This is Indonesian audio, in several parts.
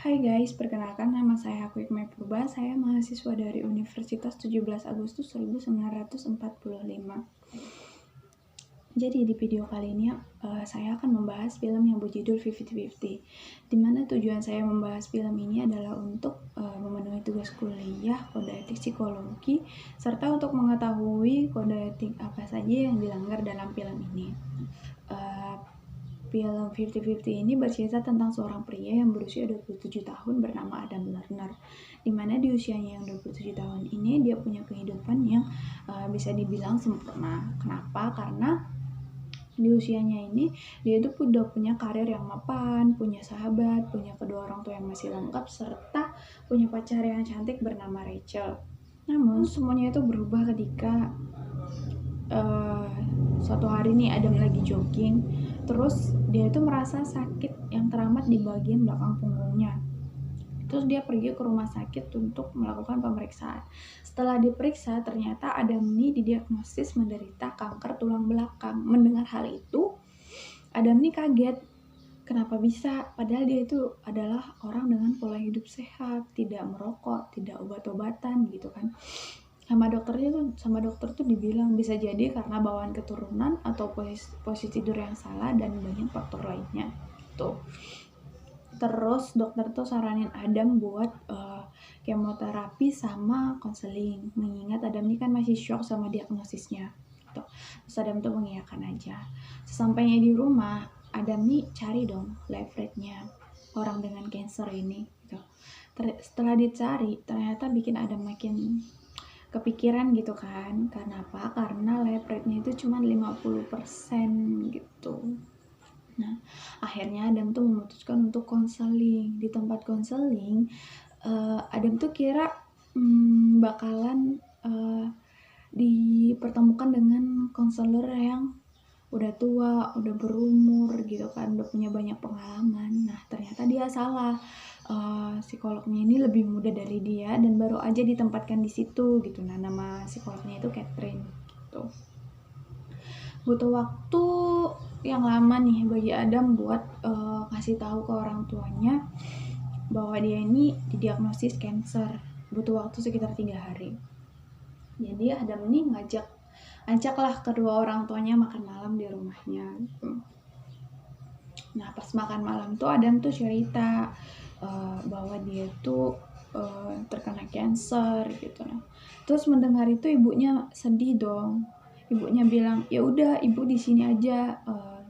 Hai guys, perkenalkan nama saya Hikmah Purba. Saya mahasiswa dari Universitas 17 Agustus 1945. Jadi di video kali ini saya akan membahas film yang berjudul 50-50. Dimana tujuan saya membahas film ini adalah untuk memenuhi tugas kuliah kode etik psikologi serta untuk mengetahui kode etik apa saja yang dilanggar dalam film ini. Film 50-50 ini bercerita tentang seorang pria yang berusia 27 tahun bernama Adam Lerner, dimana di usianya yang 27 tahun ini dia punya kehidupan yang bisa dibilang sempurna. Kenapa? Karena di usianya ini dia itu udah punya karir yang mapan, punya sahabat, punya kedua orang tua yang masih lengkap, serta punya pacar yang cantik bernama Rachel. Namun semuanya itu berubah ketika suatu hari nih Adam lagi jogging, terus dia itu merasa sakit yang teramat di bagian belakang punggungnya. Terus dia pergi ke rumah sakit untuk melakukan pemeriksaan. Setelah diperiksa, ternyata Adam ini didiagnosis menderita kanker tulang belakang. Mendengar hal itu, Adam ini kaget. Kenapa bisa? Padahal dia itu adalah orang dengan pola hidup sehat, tidak merokok, tidak obat-obatan gitu kan. Sama dokter tuh dibilang bisa jadi karena bawaan keturunan atau posisi tidur yang salah dan banyak faktor lainnya tuh. Terus dokter tuh saranin Adam buat kemoterapi sama konseling, mengingat Adam ini kan masih shock sama diagnosisnya tuh. Terus Adam tuh mengiyakan aja. Sesampainya di rumah, Adam nih cari dong live rate-nya orang dengan cancer ini gitu. Setelah dicari, ternyata bikin Adam makin kepikiran gitu kan. Karena apa? Karena live rate-nya itu cuma 50% gitu. Nah, akhirnya Adam tuh memutuskan untuk konseling. Di tempat konseling, Adam tuh kira bakalan dipertemukan dengan konselor yang udah tua, udah berumur gitu kan, udah punya banyak pengalaman. Nah, ternyata dia salah. Psikolognya ini lebih muda dari dia dan baru aja ditempatkan di situ gitu. Nah, nama psikolognya itu Catherine gitu. Butuh waktu yang lama nih bagi Adam buat kasih tahu ke orang tuanya bahwa dia ini didiagnosis cancer. Butuh waktu sekitar 3 hari. Jadi Adam ini ajaklah kedua orang tuanya makan malam di rumahnya gitu. Nah, pas makan malam tuh Adam tuh cerita bahwa dia tuh terkena cancer gitu. Nah, terus mendengar itu ibunya sedih dong. Ibunya bilang, ya udah ibu di sini aja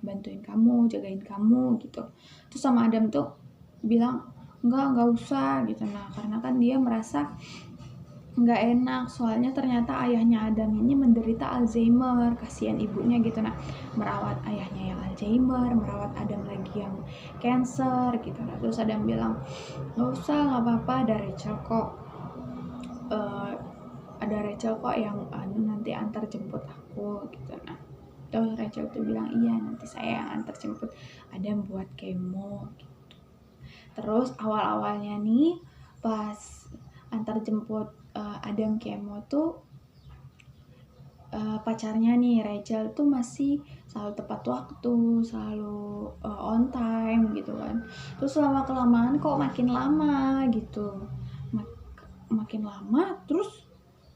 bantuin kamu, jagain kamu gitu. Terus sama Adam tuh bilang nggak usah gitu. Nah, karena kan dia merasa nggak enak, soalnya ternyata ayahnya Adam ini menderita Alzheimer. Kasihan ibunya gitu. Nah, merawat ayahnya yang Alzheimer, merawat Adam lagi yang cancer gitu. Nah, terus Adam bilang nggak usah, nggak apa-apa, ada Rachel kok yang nanti antar jemput aku gitu. Nah, terus Rachel tuh bilang iya, nanti saya yang antar jemput Adam buat kemo gitu. Terus awal-awalnya nih pas antar jemput Adam kemo tuh pacarnya nih Rachel tuh masih selalu tepat waktu, selalu on time gitu kan. Terus lama kelamaan kok makin lama gitu, makin lama. Terus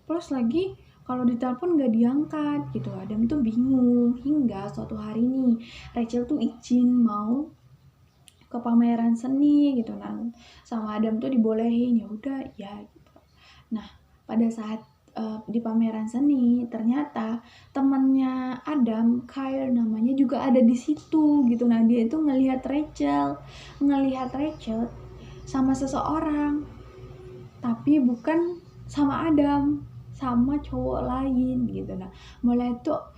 plus lagi kalau ditelepon nggak diangkat gitu. Adam tuh bingung hingga suatu hari nih Rachel tuh izin mau ke pameran seni gitu. Nah, sama Adam tuh dibolehin, ya udah ya gitu. Nah, pada saat di pameran seni ternyata temannya Adam, Kyle namanya, juga ada di situ gitu. Nah, dia itu ngelihat Rachel sama seseorang, tapi bukan sama Adam, sama cowok lain gitu. Nah, mulai tuh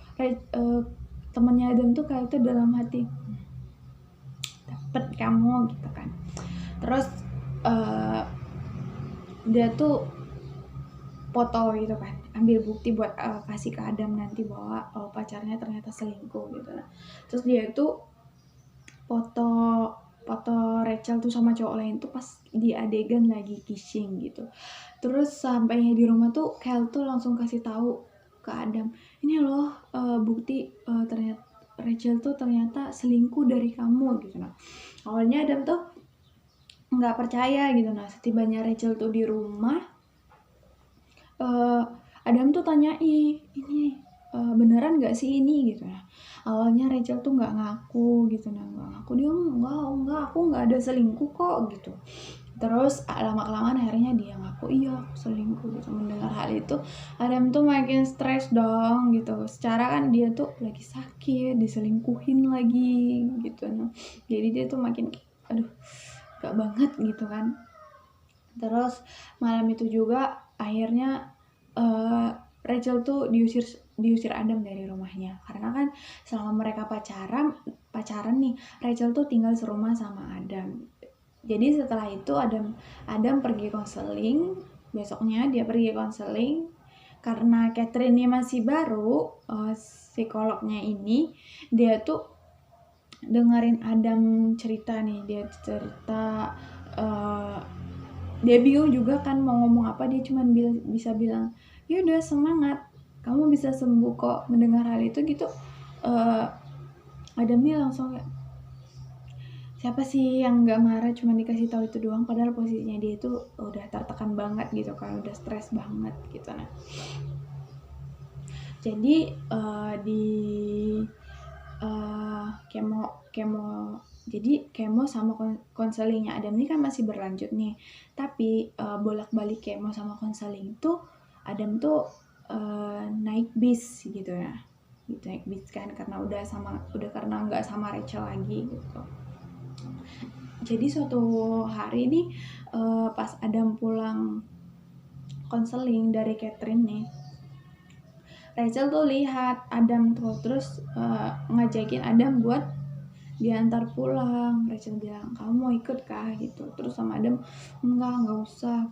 temannya Adam tuh kayak itu dalam hati, dapet kamu gitu kan. Terus dia tuh foto gitu kan, ambil bukti buat kasih ke Adam nanti bahwa pacarnya ternyata selingkuh gitu. Nah, terus dia itu foto Rachel tuh sama cowok lain tuh pas di adegan lagi kissing gitu. Terus sampainya di rumah tuh Kel tuh langsung kasih tahu ke Adam, ini loh bukti ternyata Rachel tuh ternyata selingkuh dari kamu gitu. Nah, awalnya Adam tuh nggak percaya gitu. Nah setibanya Rachel tuh di rumah, Adam tuh tanya, ini beneran nggak sih ini gitu. Nah awalnya Rachel tuh nggak ngaku gitu, nah nggak ngaku, dia enggak, aku nggak ada selingkuh kok gitu. Terus lama-kelamaan akhirnya dia ngaku, iya aku selingkuh gitu. Mendengar hal itu Adam tuh makin stres dong gitu, secara kan dia tuh lagi sakit, diselingkuhin lagi gitu. Nah jadi dia tuh makin aduh gak banget gitu kan. Terus malam itu juga akhirnya Rachel tuh diusir Adam dari rumahnya, karena kan selama mereka pacaran nih, Rachel tuh tinggal serumah sama Adam. Jadi setelah itu Adam pergi konseling, besoknya dia pergi konseling karena Catherine ini masih baru, psikolognya ini dia tuh dengerin Adam cerita nih, dia cerita, dia bingung juga kan mau ngomong apa, dia cuma bisa bilang ya udah semangat, kamu bisa sembuh kok. Mendengar hal itu gitu, Adam nih langsung ya, siapa sih yang nggak marah cuma dikasih tahu itu doang, padahal posisinya dia itu udah tertekan banget gitu kan, udah stres banget gitu. Nah jadi di kemo sama konselingnya Adam ini kan masih berlanjut nih, tapi bolak-balik kemo sama konseling itu Adam tuh naik bis gitu ya, gitu, naik bis kan karena karena nggak sama Rachel lagi gitu. Jadi suatu hari nih pas Adam pulang konseling dari Catherine nih, Rachel tuh lihat Adam tuh, terus ngajakin Adam buat diantar pulang. Rachel bilang, kamu mau ikut kah gitu. Terus sama Adam, enggak usah,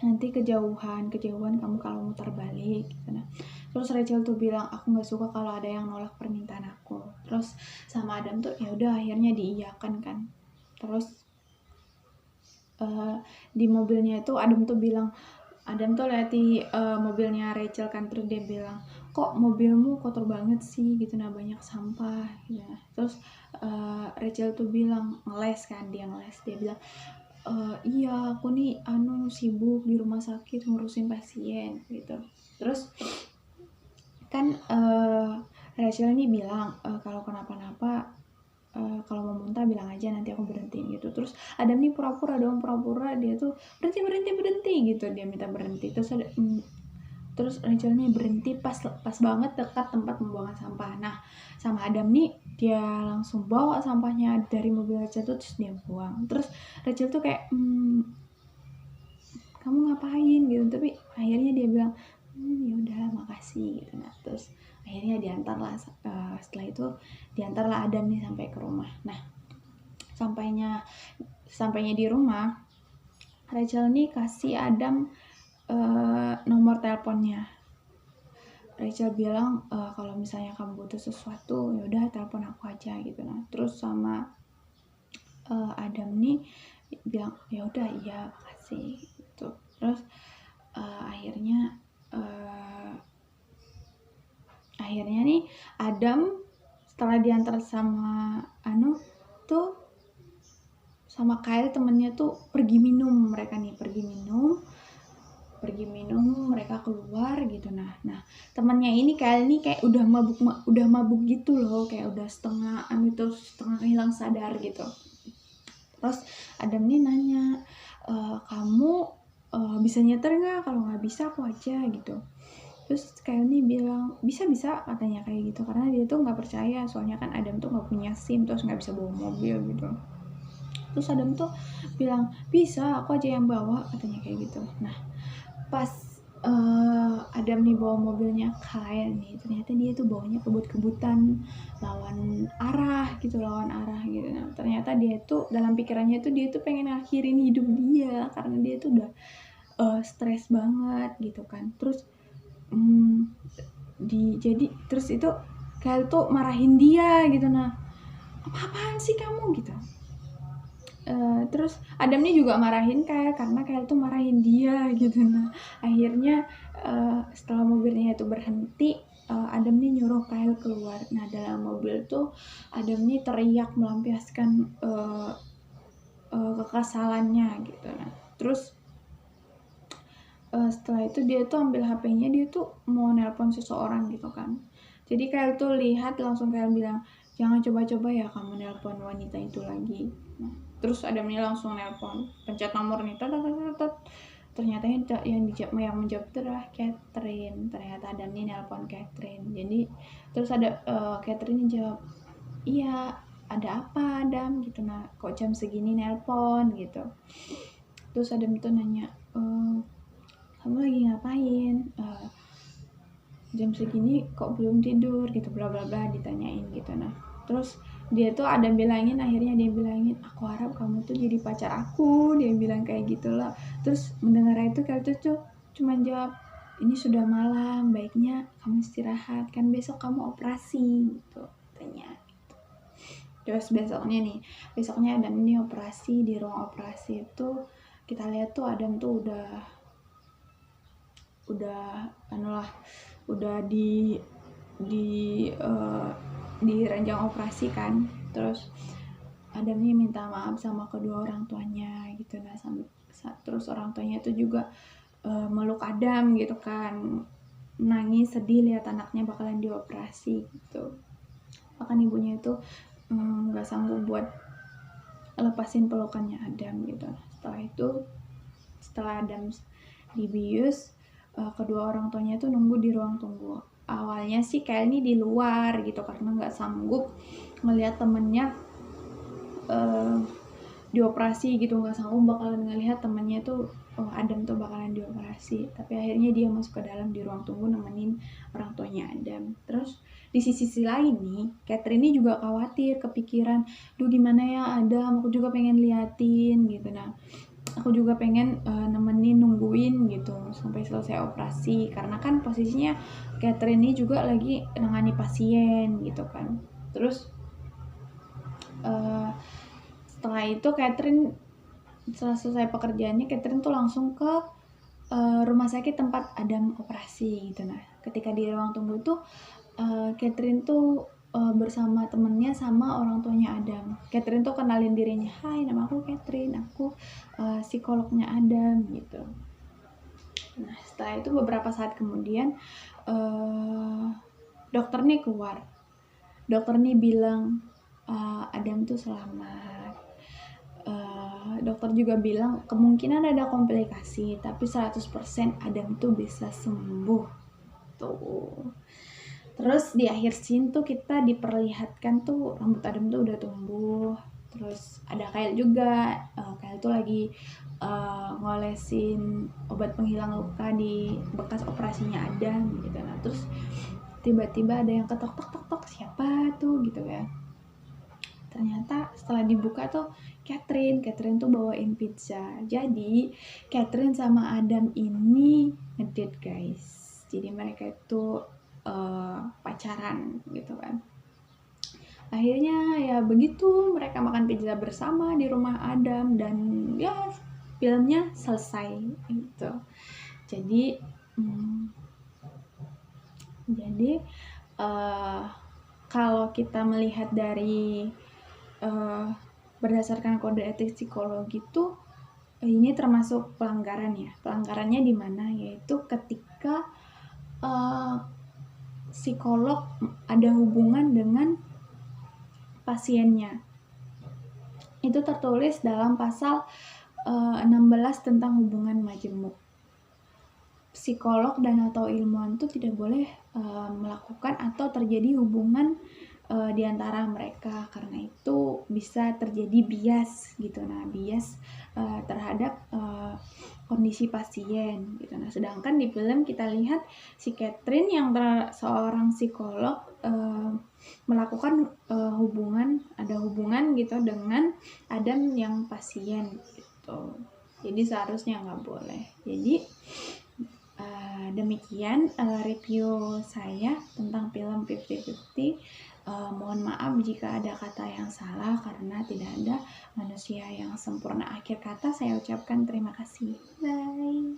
nanti kejauhan kamu kalau muter balik gitu. Nah terus Rachel tuh bilang, aku nggak suka kalau ada yang nolak permintaan aku. Terus sama Adam tuh ya udah akhirnya diiyakan kan. Terus di mobilnya itu Adam tuh lihat di mobilnya Rachel kan, terus dia bilang, kok mobilmu kotor banget sih gitu, nah banyak sampah gitu. Terus Rachel tuh bilang, dia bilang, iya aku nih sibuk di rumah sakit ngurusin pasien gitu. Terus kan Rachel ini bilang, kalau kenapa-napa, kalau mau muntah bilang aja, nanti aku berhentiin gitu. Terus Adam nih pura-pura dia tuh berhenti gitu, dia minta berhenti. Terus Rachel nih berhenti pas banget dekat tempat pembuangan sampah. Nah sama Adam nih dia langsung bawa sampahnya dari mobil Rachel tuh, terus dia buang. Terus Rachel tuh kayak kamu ngapain gitu, tapi akhirnya dia bilang ya udah makasih gitu. Nah terus akhirnya diantarlah, setelah itu diantarlah Adam nih sampai ke rumah. Nah sampainya di rumah, Rachel nih kasih Adam nomor teleponnya. Rachel bilang, kalau misalnya kamu butuh sesuatu ya udah telepon aku aja gitu. Nah terus sama Adam nih bilang ya udah, iya makasih gitu. Terus akhirnya nih Adam setelah diantar sama tuh sama Kyle temennya tuh pergi minum, mereka keluar gitu. Nah temennya ini Kyle nih kayak udah mabuk gitu loh, kayak udah setengah hilang sadar gitu. Terus Adam nih nanya, kamu bisa nyetir nggak? Kalau nggak bisa aku aja gitu. Terus Kyle nih bilang bisa katanya kayak gitu, karena dia tuh nggak percaya, soalnya kan Adam tuh nggak punya SIM, terus nggak bisa bawa mobil gitu. Terus Adam tuh bilang bisa, aku aja yang bawa katanya kayak gitu. Nah pas Adam nih bawa mobilnya Kyle nih, ternyata dia tuh bawanya kebut-kebutan, lawan arah gitu. Nah ternyata dia tuh dalam pikirannya tuh dia tuh pengen ngakhirin hidup dia, karena dia tuh udah stres banget gitu kan. Terus terus itu Kyle tuh marahin dia gitu. Nah apaan sih kamu gitu. Terus Adam nih juga marahin Kyle, karena Kyle tuh marahin dia gitu. Nah akhirnya setelah mobilnya itu berhenti, Adam nih nyuruh Kyle keluar. Nah dalam mobil tuh Adam nih teriak melampiaskan kekesalannya gitu. Nah terus setelah itu dia tuh ambil HP-nya, dia tuh mau nelpon seseorang gitu kan. Jadi kayak tuh lihat langsung kayak bilang, jangan coba-coba ya kamu nelpon wanita itu lagi. Nah, terus Adamnya langsung nelpon, pencet nomor nih, ternyata yang menjawab itu adalah Catherine. Ternyata Adam nih nelpon Catherine. Jadi terus ada Catherine jawab, iya ada apa Adam gitu. Nah kok jam segini nelpon gitu. Terus Adam tuh nanya, kamu lagi ngapain, jam segini kok belum tidur gitu, bla bla bla, ditanyain gitu. Nah terus dia tuh akhirnya dia bilangin, aku harap kamu tuh jadi pacar aku, dia bilang kayak gitu loh. Terus mendengar itu Kelly tuh cuma jawab, ini sudah malam, baiknya kamu istirahat, kan besok kamu operasi gitu katanya. Terus besoknya Adam ini operasi. Di ruang operasi itu kita lihat tuh Adam tuh udah di ranjang operasi kan. Terus Adam nih minta maaf sama kedua orang tuanya gitu. Nah terus orang tuanya tuh juga meluk Adam gitu kan, nangis sedih lihat anaknya bakalan dioperasi gitu. Bahkan ibunya itu nggak sanggup buat lepasin pelukannya Adam gitu. Setelah Adam dibius, kedua orang tuanya tuh nunggu di ruang tunggu. Awalnya sih kayak ini di luar gitu karena nggak sanggup melihat temennya dioperasi gitu, nggak sanggup bakalan ngelihat temennya tuh Adam tuh bakalan dioperasi. Tapi akhirnya dia masuk ke dalam di ruang tunggu nemenin orang tuanya Adam. Terus di sisi lain nih, Catherine ini juga khawatir, kepikiran, duh gimana ya Adam, aku juga pengen liatin gitu. Nah aku juga pengen nemenin, nungguin gitu sampai selesai operasi, karena kan posisinya Catherine ini juga lagi nangani pasien gitu kan. Terus setelah itu Catherine, setelah selesai pekerjaannya, Catherine tuh langsung ke rumah sakit tempat Adam operasi gitu. Nah ketika di ruang tunggu tuh Catherine tuh bersama temennya sama orang tuanya Adam. Catherine tuh kenalin dirinya, hai nama aku Catherine, aku psikolognya Adam gitu. Nah setelah itu beberapa saat kemudian dokter nih keluar. Dokter nih bilang Adam tuh selamat. Dokter juga bilang kemungkinan ada komplikasi, tapi 100% Adam tuh bisa sembuh tuh. Terus di akhir scene tuh kita diperlihatkan tuh rambut Adam tuh udah tumbuh. Terus ada Kyle juga, Kyle tuh lagi ngolesin obat penghilang luka di bekas operasinya Adam gitu. Nah terus tiba-tiba ada yang ketok tok tok tok, siapa tuh gitu ya. Ternyata setelah dibuka tuh Catherine tuh bawain pizza. Jadi Catherine sama Adam ini ngedate guys. Jadi mereka itu pacaran gitu kan. Akhirnya ya begitu, mereka makan pizza bersama di rumah Adam dan ya filmnya selesai gitu. Jadi kalau kita melihat dari berdasarkan kode etik psikologi tuh ini termasuk pelanggaran ya. Pelanggarannya di mana? Yaitu ketika psikolog ada hubungan dengan pasiennya. Itu tertulis dalam pasal 16 tentang hubungan majemuk. Psikolog dan atau ilmuwan itu tidak boleh melakukan atau terjadi hubungan di antara mereka, karena itu bisa terjadi bias gitu. Nah bias terhadap kondisi pasien gitu. Nah sedangkan di film kita lihat si Catherine yang seorang psikolog melakukan ada hubungan gitu dengan Adam yang pasien gitu. Jadi seharusnya nggak boleh. Jadi demikian review saya tentang film 50-50. Mohon maaf jika ada kata yang salah karena tidak ada manusia yang sempurna. Akhir kata saya ucapkan terima kasih. Bye.